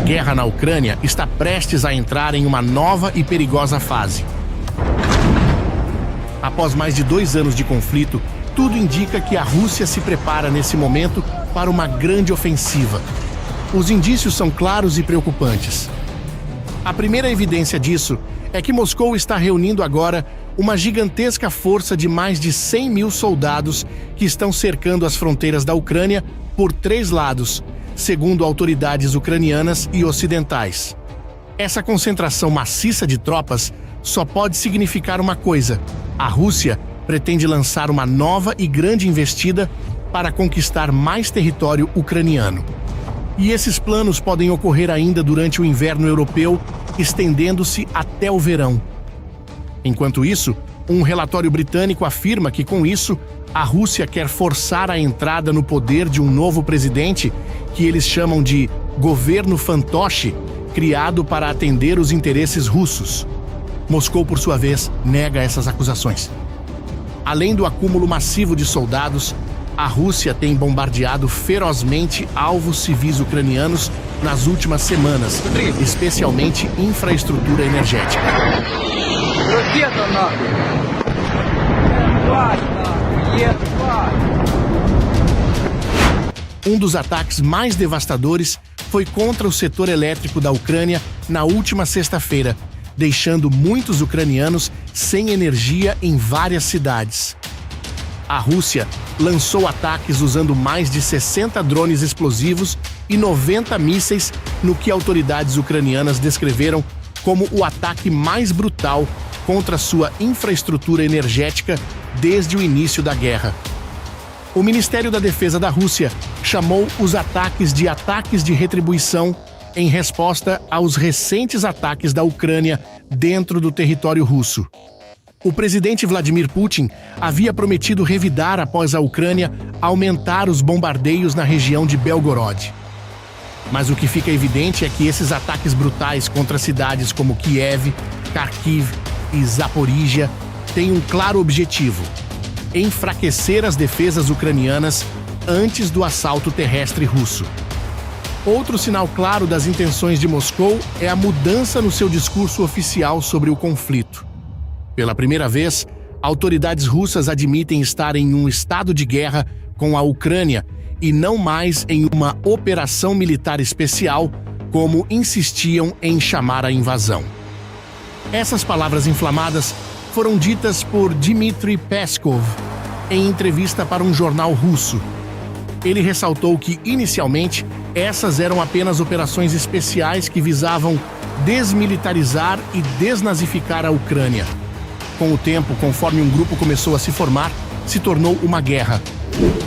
guerra na Ucrânia está prestes a entrar em uma nova e perigosa fase. Após mais de 2 anos de conflito, tudo indica que a Rússia se prepara nesse momento para uma grande ofensiva. Os indícios são claros e preocupantes. A primeira evidência disso é que Moscou está reunindo agora uma gigantesca força de mais de 100 mil soldados que estão cercando as fronteiras da Ucrânia por 3 lados, segundo autoridades ucranianas e ocidentais. Essa concentração maciça de tropas só pode significar uma coisa: a Rússia pretende lançar uma nova e grande investida para conquistar mais território ucraniano. E esses planos podem ocorrer ainda durante o inverno europeu, estendendo-se até o verão. Enquanto isso, um relatório britânico afirma que, com isso, a Rússia quer forçar a entrada no poder de um novo presidente que eles chamam de governo fantoche, criado para atender os interesses russos. Moscou, por sua vez, nega essas acusações. Além do acúmulo massivo de soldados, a Rússia tem bombardeado ferozmente alvos civis ucranianos nas últimas semanas, especialmente infraestrutura energética. Um dos ataques mais devastadores foi contra o setor elétrico da Ucrânia na última sexta-feira, deixando muitos ucranianos sem energia em várias cidades. A Rússia lançou ataques usando mais de 60 drones explosivos e 90 mísseis no que autoridades ucranianas descreveram como o ataque mais brutal contra sua infraestrutura energética desde o início da guerra. O Ministério da Defesa da Rússia chamou os ataques de retribuição em resposta aos recentes ataques da Ucrânia dentro do território russo. O presidente Vladimir Putin havia prometido revidar após a Ucrânia aumentar os bombardeios na região de Belgorod. Mas o que fica evidente é que esses ataques brutais contra cidades como Kiev, Kharkiv e Zaporíjia têm um claro objetivo: enfraquecer as defesas ucranianas antes do assalto terrestre russo. Outro sinal claro das intenções de Moscou é a mudança no seu discurso oficial sobre o conflito. Pela primeira vez, autoridades russas admitem estar em um estado de guerra com a Ucrânia e não mais em uma operação militar especial, como insistiam em chamar a invasão. Essas palavras inflamadas foram ditas por Dmitry Peskov em entrevista para um jornal russo. Ele ressaltou que, inicialmente, essas eram apenas operações especiais que visavam desmilitarizar e desnazificar a Ucrânia. Com o tempo, conforme um grupo começou a se formar, se tornou uma guerra.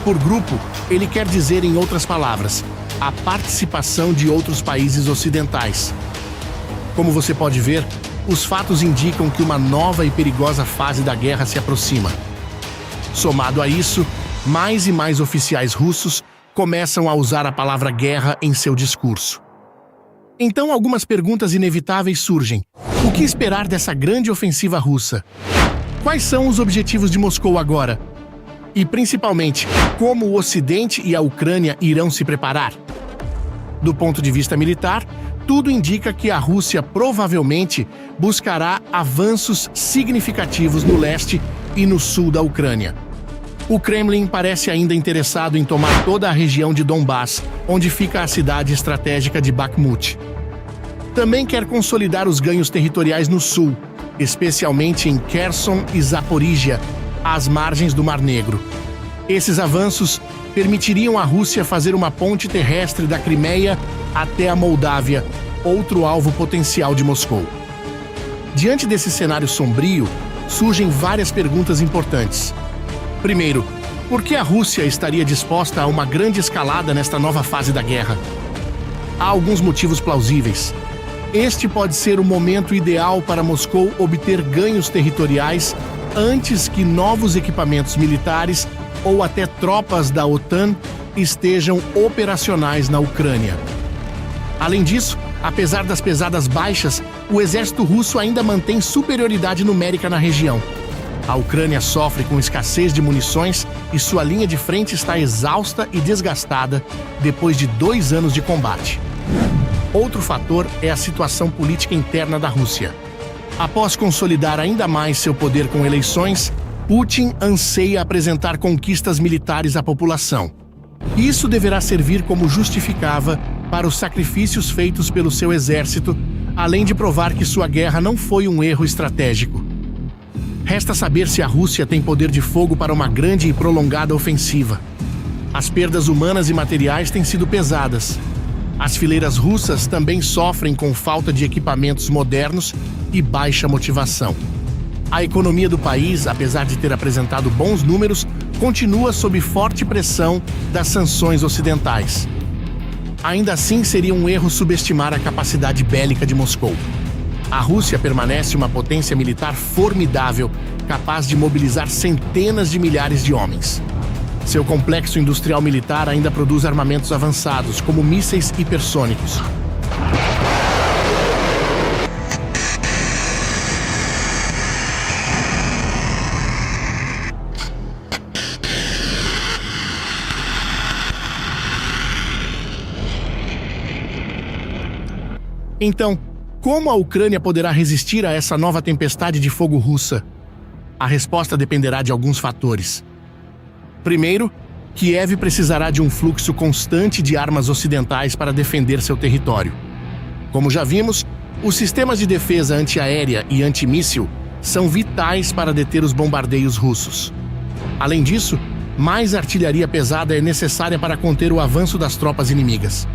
Por grupo, ele quer dizer, em outras palavras, a participação de outros países ocidentais. Como você pode ver, os fatos indicam que uma nova e perigosa fase da guerra se aproxima. Somado a isso, mais e mais oficiais russos começam a usar a palavra guerra em seu discurso. Então, algumas perguntas inevitáveis surgem. O que esperar dessa grande ofensiva russa? Quais são os objetivos de Moscou agora? E, principalmente, como o Ocidente e a Ucrânia irão se preparar? Do ponto de vista militar, tudo indica que a Rússia provavelmente buscará avanços significativos no leste e no sul da Ucrânia. O Kremlin parece ainda interessado em tomar toda a região de Donbass, onde fica a cidade estratégica de Bakhmut. Também quer consolidar os ganhos territoriais no sul, especialmente em Kherson e Zaporíjia, às margens do Mar Negro. Esses avanços permitiriam à Rússia fazer uma ponte terrestre da Crimeia até a Moldávia, outro alvo potencial de Moscou. Diante desse cenário sombrio, surgem várias perguntas importantes. Primeiro, por que a Rússia estaria disposta a uma grande escalada nesta nova fase da guerra? Há alguns motivos plausíveis. Este pode ser o momento ideal para Moscou obter ganhos territoriais antes que novos equipamentos militares ou até tropas da OTAN estejam operacionais na Ucrânia. Além disso, apesar das pesadas baixas, o exército russo ainda mantém superioridade numérica na região. A Ucrânia sofre com escassez de munições e sua linha de frente está exausta e desgastada depois de 2 anos de combate. Outro fator é a situação política interna da Rússia. Após consolidar ainda mais seu poder com eleições, Putin anseia apresentar conquistas militares à população. Isso deverá servir como justificável para os sacrifícios feitos pelo seu exército, além de provar que sua guerra não foi um erro estratégico. Resta saber se a Rússia tem poder de fogo para uma grande e prolongada ofensiva. As perdas humanas e materiais têm sido pesadas. As fileiras russas também sofrem com falta de equipamentos modernos e baixa motivação. A economia do país, apesar de ter apresentado bons números, continua sob forte pressão das sanções ocidentais. Ainda assim, seria um erro subestimar a capacidade bélica de Moscou. A Rússia permanece uma potência militar formidável, capaz de mobilizar centenas de milhares de homens. Seu complexo industrial militar ainda produz armamentos avançados, como mísseis hipersônicos. Então, como a Ucrânia poderá resistir a essa nova tempestade de fogo russa? A resposta dependerá de alguns fatores. Primeiro, Kiev precisará de um fluxo constante de armas ocidentais para defender seu território. Como já vimos, os sistemas de defesa antiaérea e antimíssil são vitais para deter os bombardeios russos. Além disso, mais artilharia pesada é necessária para conter o avanço das tropas inimigas.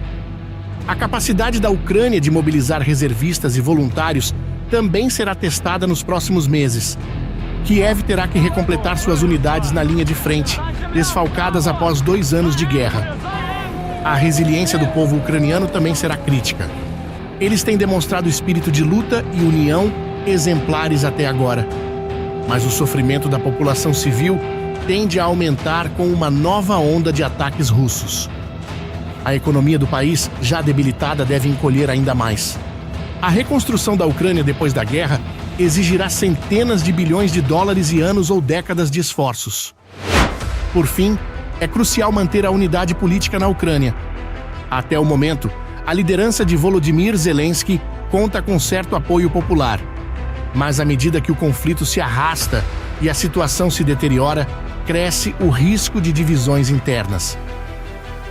A capacidade da Ucrânia de mobilizar reservistas e voluntários também será testada nos próximos meses. Kiev terá que recompletar suas unidades na linha de frente, desfalcadas após 2 anos de guerra. A resiliência do povo ucraniano também será crítica. Eles têm demonstrado espírito de luta e união exemplares até agora. Mas o sofrimento da população civil tende a aumentar com uma nova onda de ataques russos. A economia do país, já debilitada, deve encolher ainda mais. A reconstrução da Ucrânia depois da guerra exigirá centenas de bilhões de dólares e anos ou décadas de esforços. Por fim, é crucial manter a unidade política na Ucrânia. Até o momento, a liderança de Volodymyr Zelensky conta com certo apoio popular. Mas à medida que o conflito se arrasta e a situação se deteriora, cresce o risco de divisões internas.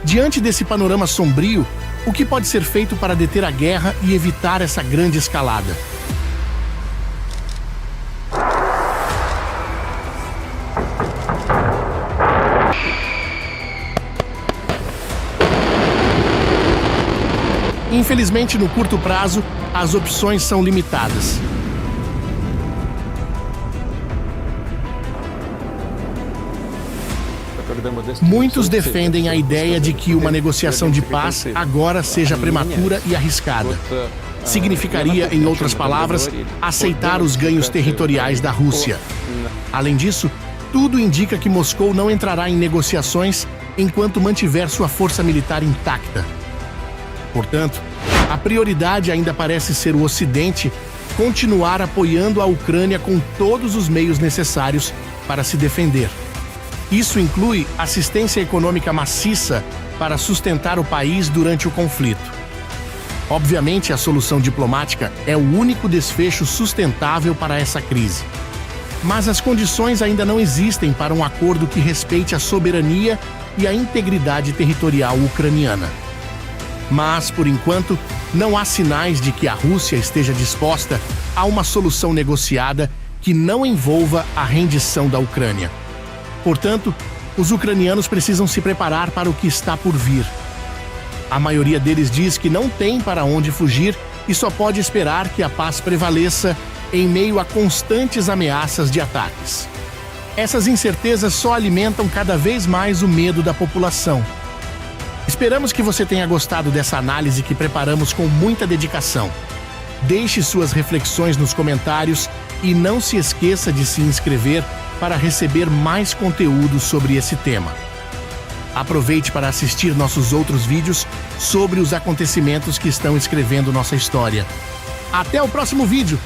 Diante desse panorama sombrio, o que pode ser feito para deter a guerra e evitar essa grande escalada? Infelizmente, no curto prazo, as opções são limitadas. Muitos defendem a ideia de que uma negociação de paz agora seja prematura e arriscada. Significaria, em outras palavras, aceitar os ganhos territoriais da Rússia. Além disso, tudo indica que Moscou não entrará em negociações enquanto mantiver sua força militar intacta. Portanto, a prioridade ainda parece ser o Ocidente continuar apoiando a Ucrânia com todos os meios necessários para se defender. Isso inclui assistência econômica maciça para sustentar o país durante o conflito. Obviamente, a solução diplomática é o único desfecho sustentável para essa crise. Mas as condições ainda não existem para um acordo que respeite a soberania e a integridade territorial ucraniana. Mas, por enquanto, não há sinais de que a Rússia esteja disposta a uma solução negociada que não envolva a rendição da Ucrânia. Portanto, os ucranianos precisam se preparar para o que está por vir. A maioria deles diz que não tem para onde fugir e só pode esperar que a paz prevaleça em meio a constantes ameaças de ataques. Essas incertezas só alimentam cada vez mais o medo da população. Esperamos que você tenha gostado dessa análise que preparamos com muita dedicação. Deixe suas reflexões nos comentários e não se esqueça de se inscrever para receber mais conteúdo sobre esse tema. Aproveite para assistir nossos outros vídeos sobre os acontecimentos que estão escrevendo nossa história. Até o próximo vídeo!